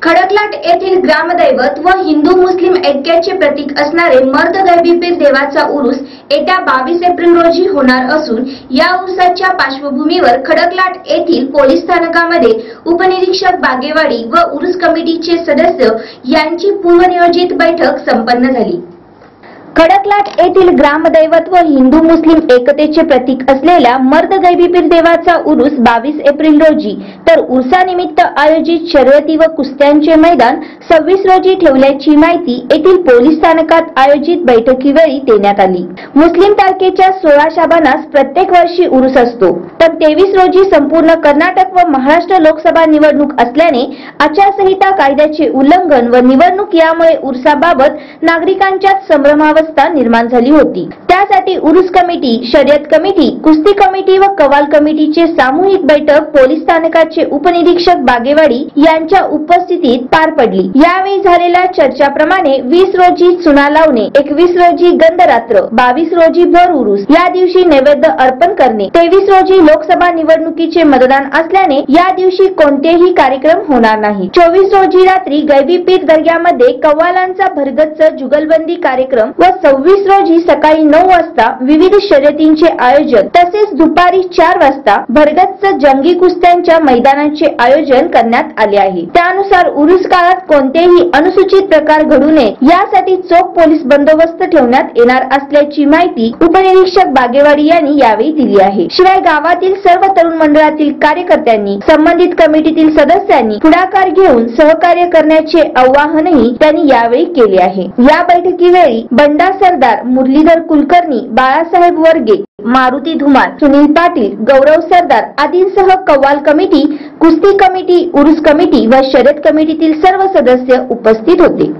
खडकलाट येथील ग्रामदैवत व हिंदू मुस्लिम ऐक्याचे प्रतीक असणारे मर्द गैबीपीर देवाचा उरूस येत्या 22 एप्रिल रोजी होणार असून या उरुसाच्या पार्श्वभूमीवर खडकलाट येथील पोलीस स्थानकामध्ये उपनिरीक्षक बागेवाडी व उरूस कमिटीचे सदस्य यांची पूर्वनियोजित बैठक संपन्न झाली। खडकलाट येथील ग्रामदैवत व हिंदू मुस्लिम एकतेचे प्रतीक असलेल्या मर्द गैबीपीर देवाचा उरूस 22 एप्रिल रोजी तर उरुसानिमित्त आयोजित शर्यती व कुस्त्यांचे मैदान 26 रोजी ठेवल्याची माहिती येथील पोलीस स्थानकात आयोजित बैठकीवेळी देण्यात आली। मुस्लिम तारखेच्या 16 शाबानास प्रत्येक वर्षी उरूस असतो, तर 23 रोजी संपूर्ण कर्नाटक व महाराष्ट्र लोकसभा निवडणूक असल्याने आचारसंहिता कायद्याचे उल्लंघन व निवडणूक यामुळे उरूसाबाबत नागरिकांच्यात संभ्रमावस्था निर्माण झाली होती। त्यासाठी उरूस कमिटी, शर्यत कमिटी, कुस्ती कमिटी व कवाल कमिटीचे सामूहिक बैठक पोलीस स्थानकाचे उपनिरीक्षक बागेवाडी यांच्या उपस्थितीत पार पडली। यावेळी झालेल्या चर्चाप्रमाणे 20 रोजी चुना लावणे, 21 रोजी गंधरात्र, 22 रोजी भर उरूस या दिवशी नैवेद्य अर्पण करणे, 23 रोजी लोकसभा निवडणुकीचे मतदान असल्याने या दिवशी कोणतेही कार्यक्रम होणार नाही। 24 रोजी रात्री गैबीपीर दर्ग्यामध्ये कव्वालांचा भरगच्च जुगलबंदी कार्यक्रम व 26 रोजी सकाळी 9 वाजता विविध शर्यतींचे आयोजन तसेच दुपारी 4 वाजता भरगच्च जंगी कुस्त्यांच्या मैदानाचे आयोजन करण्यात आले आहे। त्यानुसार उरूस काळात कोणतेही अनुचित प्रकार घडू नये यासाठी चोख पोलीस बंदोबस्त ठेवण्यात येणार असल्याची माहिती उपनिरीक्षक बागेवाडी यांनी यावेळी दिली आहे। शिवाय गावातील सर्व तरुण मंडळातील कार्यकर्त्यांनी, संबंधित कमिटीतील सदस्यांनी पुढाकार घेऊन सहकार्य करण्याचे आवाहनही त्यांनी यावेळी केले आहे। या बैठकीवेळी बंडा सरदार, मुरलीधर कुलकर्णी, बाळासाहेब वर्गे, मारुती धुमाल, सुनील पाटील, गौरव सरदार आदींसह कव्वाल कमिटी, कुस्ती कमिटी, उरूस कमिटी व शर्यत कमिटीतील सर्व सदस्य उपस्थित होते।